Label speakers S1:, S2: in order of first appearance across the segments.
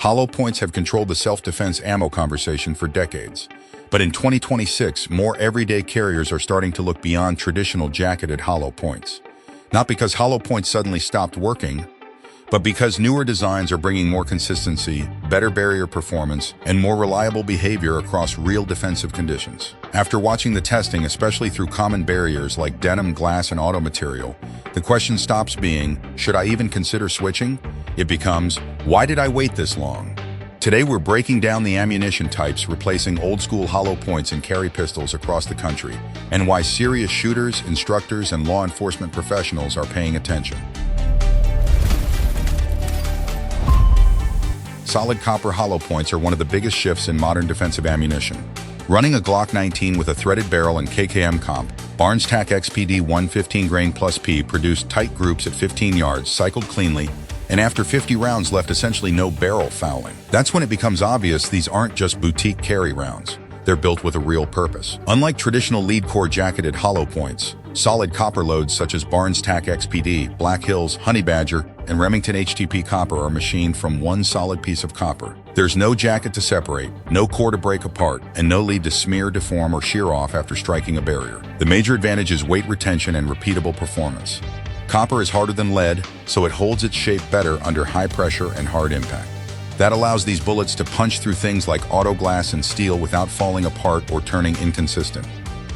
S1: Hollow points have controlled the self-defense ammo conversation for decades. But in 2026, more everyday carriers are starting to look beyond traditional jacketed hollow points. Not because hollow points suddenly stopped working, but because newer designs are bringing more consistency, better barrier performance, and more reliable behavior across real defensive conditions. After watching the testing, especially through common barriers like denim, glass, and auto material, the question stops being, should I even consider switching? It becomes, why did I wait this long? Today we're breaking down the ammunition types replacing old-school hollow points and carry pistols across the country, and why serious shooters, instructors, and law enforcement professionals are paying attention. Solid copper hollow points are one of the biggest shifts in modern defensive ammunition. Running a Glock 19 with a threaded barrel and KKM comp, Barnes TAC XPD 115 grain plus P produced tight groups at 15 yards, cycled cleanly, and after 50 rounds left essentially no barrel fouling. That's when it becomes obvious these aren't just boutique carry rounds. They're built with a real purpose. Unlike traditional lead core jacketed hollow points, solid copper loads such as Barnes TAC XPD, Black Hills, Honey Badger, and Remington HTP copper are machined from one solid piece of copper. There's no jacket to separate, no core to break apart, and no lead to smear, deform, or shear off after striking a barrier. The major advantage is weight retention and repeatable performance. Copper is harder than lead, so it holds its shape better under high pressure and hard impact. That allows these bullets to punch through things like auto glass and steel without falling apart or turning inconsistent.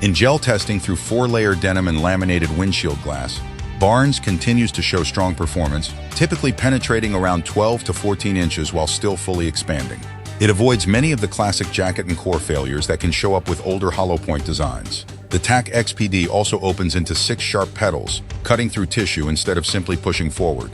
S1: In gel testing through 4-layer denim and laminated windshield glass, Barnes continues to show strong performance, typically penetrating around 12 to 14 inches while still fully expanding. It avoids many of the classic jacket and core failures that can show up with older hollow point designs. The TAC XPD also opens into 6 sharp petals, cutting through tissue instead of simply pushing forward.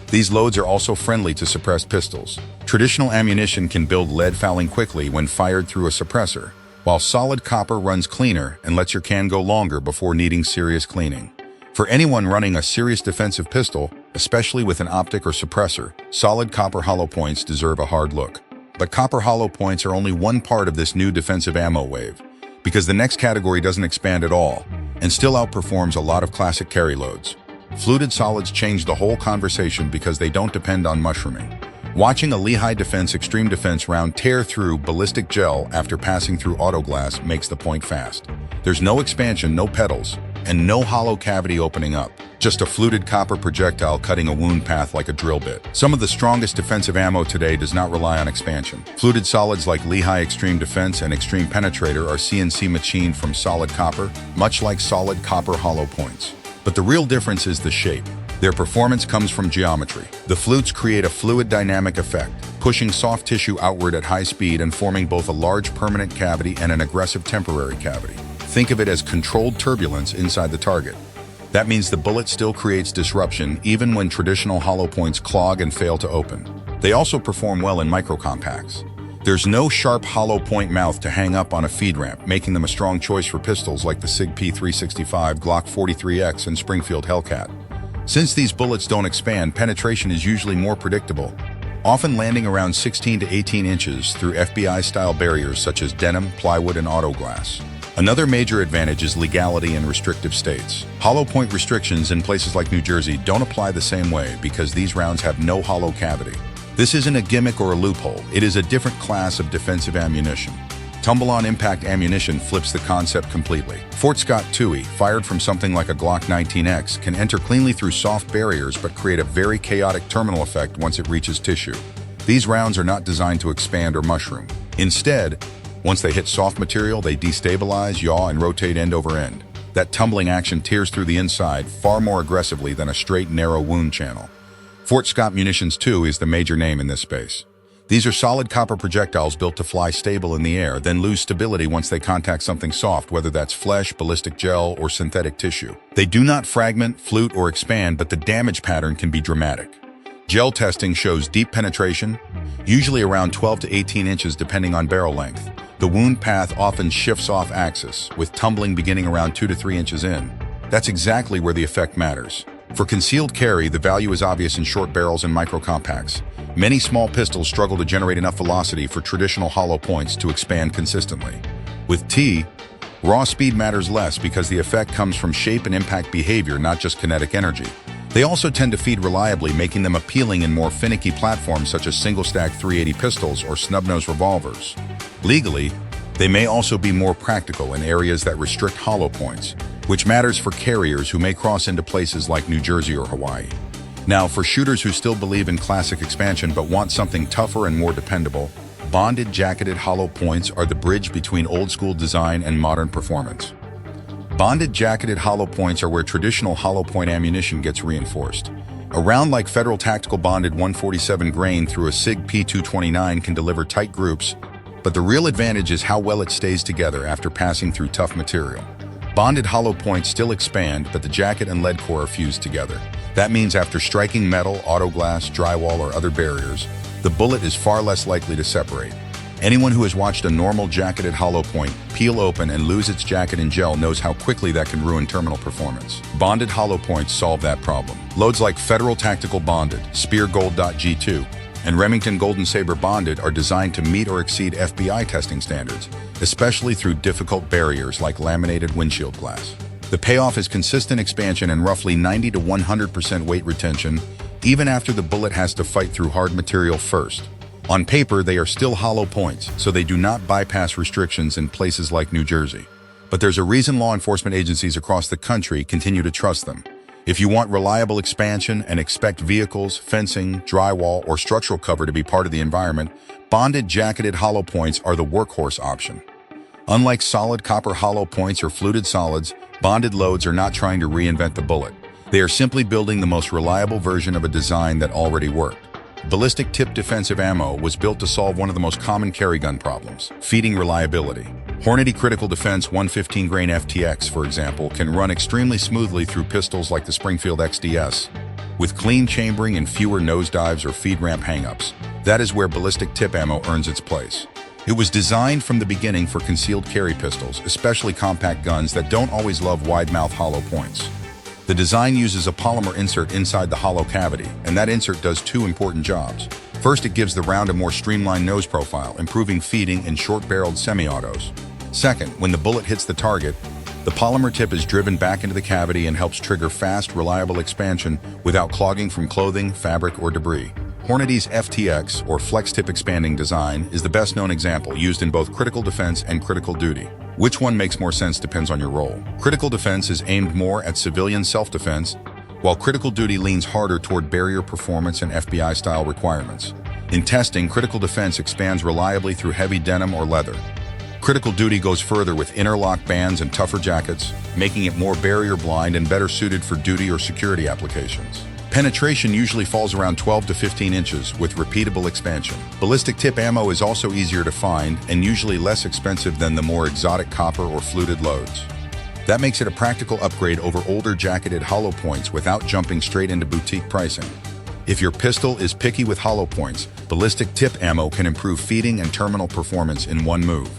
S1: These loads are also friendly to suppressed pistols. Traditional ammunition can build lead fouling quickly when fired through a suppressor, while solid copper runs cleaner and lets your can go longer before needing serious cleaning. For anyone running a serious defensive pistol, especially with an optic or suppressor, solid copper hollow points deserve a hard look. But copper hollow points are only one part of this new defensive ammo wave, because the next category doesn't expand at all and still outperforms a lot of classic carry loads. Fluted solids change the whole conversation because they don't depend on mushrooming. Watching a Lehigh Defense Extreme Defense round tear through ballistic gel after passing through auto glass makes the point fast. There's no expansion, no petals, and no hollow cavity opening up. Just a fluted copper projectile cutting a wound path like a drill bit. Some of the strongest defensive ammo today does not rely on expansion. Fluted solids like Lehigh Extreme Defense and Extreme Penetrator are CNC machined from solid copper, much like solid copper hollow points. But the real difference is the shape. Their performance comes from geometry. The flutes create a fluid dynamic effect, pushing soft tissue outward at high speed and forming both a large permanent cavity and an aggressive temporary cavity. Think of it as controlled turbulence inside the target. That means the bullet still creates disruption even when traditional hollow points clog and fail to open. They also perform well in micro-compacts. There's no sharp hollow point mouth to hang up on a feed ramp, making them a strong choice for pistols like the SIG P365, Glock 43X, and Springfield Hellcat. Since these bullets don't expand, penetration is usually more predictable, often landing around 16 to 18 inches through FBI-style barriers such as denim, plywood, and auto glass. Another major advantage is legality in restrictive states. Hollow point restrictions in places like New Jersey don't apply the same way because these rounds have no hollow cavity. This isn't a gimmick or a loophole, it is a different class of defensive ammunition. Tumble-on-impact ammunition flips the concept completely. Fort Scott Tui, fired from something like a Glock 19X, can enter cleanly through soft barriers but create a very chaotic terminal effect once it reaches tissue. These rounds are not designed to expand or mushroom. Instead, once they hit soft material, they destabilize, yaw, and rotate end over end. That tumbling action tears through the inside far more aggressively than a straight, narrow wound channel. Fort Scott Munitions 2 is the major name in this space. These are solid copper projectiles built to fly stable in the air, then lose stability once they contact something soft, whether that's flesh, ballistic gel, or synthetic tissue. They do not fragment, flute, or expand, but the damage pattern can be dramatic. Gel testing shows deep penetration, usually around 12 to 18 inches depending on barrel length. The wound path often shifts off axis, with tumbling beginning around 2 to 3 inches in. That's exactly where the effect matters. For concealed carry, the value is obvious in short barrels and micro-compacts. Many small pistols struggle to generate enough velocity for traditional hollow points to expand consistently. With T, raw speed matters less because the effect comes from shape and impact behavior, not just kinetic energy. They also tend to feed reliably, making them appealing in more finicky platforms such as single-stack .380 pistols or snub-nose revolvers. Legally, they may also be more practical in areas that restrict hollow points, which matters for carriers who may cross into places like New Jersey or Hawaii. Now, for shooters who still believe in classic expansion but want something tougher and more dependable, bonded jacketed hollow points are the bridge between old-school design and modern performance. Bonded jacketed hollow points are where traditional hollow point ammunition gets reinforced. A round like Federal Tactical Bonded 147 grain through a SIG P229 can deliver tight groups, but the real advantage is how well it stays together after passing through tough material. Bonded hollow points still expand, but the jacket and lead core are fused together. That means after striking metal, auto glass, drywall, or other barriers, the bullet is far less likely to separate. Anyone who has watched a normal jacketed hollow point peel open and lose its jacket and gel knows how quickly that can ruin terminal performance. Bonded hollow points solve that problem. Loads like Federal Tactical Bonded, Spear Gold G2, and Remington Golden Saber Bonded are designed to meet or exceed FBI testing standards, especially through difficult barriers like laminated windshield glass. The payoff is consistent expansion and roughly 90 to 100% weight retention, even after the bullet has to fight through hard material first. On paper, they are still hollow points, so they do not bypass restrictions in places like New Jersey. But there's a reason law enforcement agencies across the country continue to trust them. If you want reliable expansion and expect vehicles, fencing, drywall, or structural cover to be part of the environment, bonded jacketed hollow points are the workhorse option. Unlike solid copper hollow points or fluted solids, bonded loads are not trying to reinvent the bullet. They are simply building the most reliable version of a design that already worked. Ballistic tip defensive ammo was built to solve one of the most common carry gun problems, feeding reliability. Hornady Critical Defense 115 grain FTX, for example, can run extremely smoothly through pistols like the Springfield XDS, with clean chambering and fewer nosedives or feed ramp hangups. That is where ballistic tip ammo earns its place. It was designed from the beginning for concealed carry pistols, especially compact guns that don't always love wide-mouth hollow points. The design uses a polymer insert inside the hollow cavity, and that insert does two important jobs. First, it gives the round a more streamlined nose profile, improving feeding in short-barreled semi-autos. Second, when the bullet hits the target, the polymer tip is driven back into the cavity and helps trigger fast, reliable expansion without clogging from clothing, fabric, or debris. Hornady's FTX, or flex tip expanding design, is the best-known example, used in both critical defense and critical duty. Which one makes more sense depends on your role. Critical defense is aimed more at civilian self-defense, while critical duty leans harder toward barrier performance and FBI-style requirements. In testing, critical defense expands reliably through heavy denim or leather. Critical duty goes further with interlock bands and tougher jackets, making it more barrier-blind and better suited for duty or security applications. Penetration usually falls around 12 to 15 inches with repeatable expansion. Ballistic tip ammo is also easier to find and usually less expensive than the more exotic copper or fluted loads. That makes it a practical upgrade over older jacketed hollow points without jumping straight into boutique pricing. If your pistol is picky with hollow points, ballistic tip ammo can improve feeding and terminal performance in one move.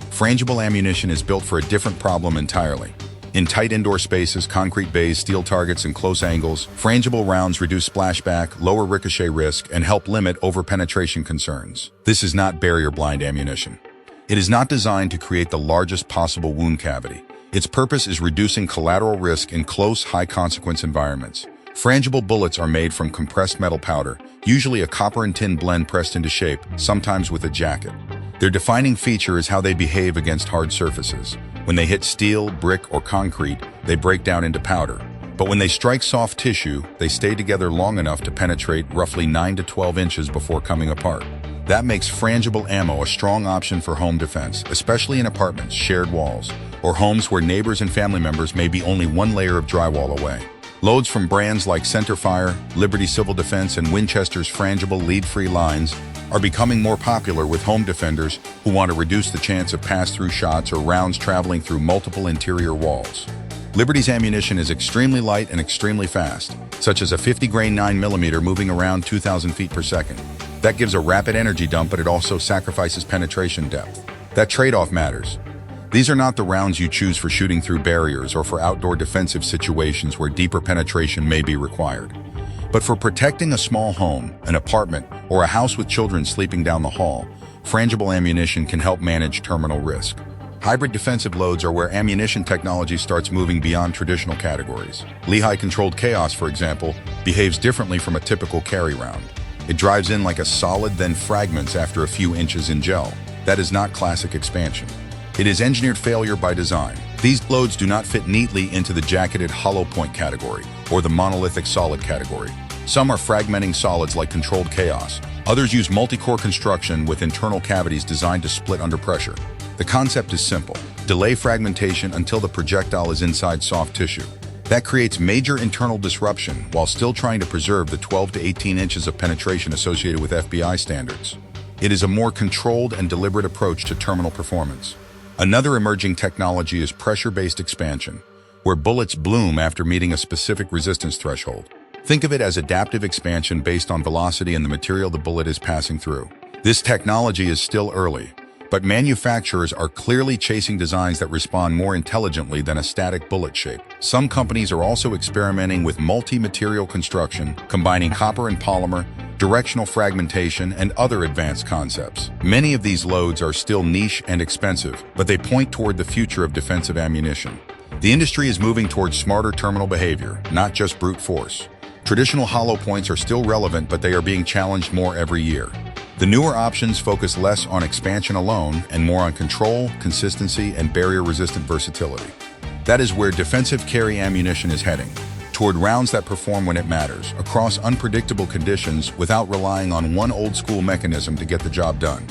S1: Frangible ammunition is built for a different problem entirely. In tight indoor spaces, concrete bays, steel targets, and close angles, frangible rounds reduce splashback, lower ricochet risk, and help limit over-penetration concerns. This is not barrier-blind ammunition. It is not designed to create the largest possible wound cavity. Its purpose is reducing collateral risk in close, high-consequence environments. Frangible bullets are made from compressed metal powder, usually a copper and tin blend pressed into shape, sometimes with a jacket. Their defining feature is how they behave against hard surfaces. When they hit steel, brick, or concrete, they break down into powder. But when they strike soft tissue, they stay together long enough to penetrate roughly 9 to 12 inches before coming apart. That makes frangible ammo a strong option for home defense, especially in apartments, shared walls, or homes where neighbors and family members may be only one layer of drywall away. Loads from brands like Centerfire, Liberty Civil Defense, and Winchester's frangible lead-free lines are becoming more popular with home defenders who want to reduce the chance of pass-through shots or rounds traveling through multiple interior walls. Liberty's ammunition is extremely light and extremely fast, such as a 50 grain 9mm moving around 2,000 feet per second. That gives a rapid energy dump, but it also sacrifices penetration depth. That trade-off matters. These are not the rounds you choose for shooting through barriers or for outdoor defensive situations where deeper penetration may be required. But for protecting a small home, an apartment, or a house with children sleeping down the hall, frangible ammunition can help manage terminal risk. Hybrid defensive loads are where ammunition technology starts moving beyond traditional categories. Lehigh-controlled chaos, for example, behaves differently from a typical carry round. It drives in like a solid, then fragments after a few inches in gel. That is not classic expansion. It is engineered failure by design. These loads do not fit neatly into the jacketed hollow point category or the monolithic solid category. Some are fragmenting solids like controlled chaos. Others use multi-core construction with internal cavities designed to split under pressure. The concept is simple. Delay fragmentation until the projectile is inside soft tissue. That creates major internal disruption while still trying to preserve the 12 to 18 inches of penetration associated with FBI standards. It is a more controlled and deliberate approach to terminal performance. Another emerging technology is pressure-based expansion, where bullets bloom after meeting a specific resistance threshold. Think of it as adaptive expansion based on velocity and the material the bullet is passing through. This technology is still early, but manufacturers are clearly chasing designs that respond more intelligently than a static bullet shape. Some companies are also experimenting with multi-material construction, combining copper and polymer, directional fragmentation, and other advanced concepts. Many of these loads are still niche and expensive, but they point toward the future of defensive ammunition. The industry is moving towards smarter terminal behavior, not just brute force. Traditional hollow points are still relevant, but they are being challenged more every year. The newer options focus less on expansion alone and more on control, consistency, and barrier-resistant versatility. That is where defensive carry ammunition is heading, toward rounds that perform when it matters, across unpredictable conditions without relying on one old-school mechanism to get the job done.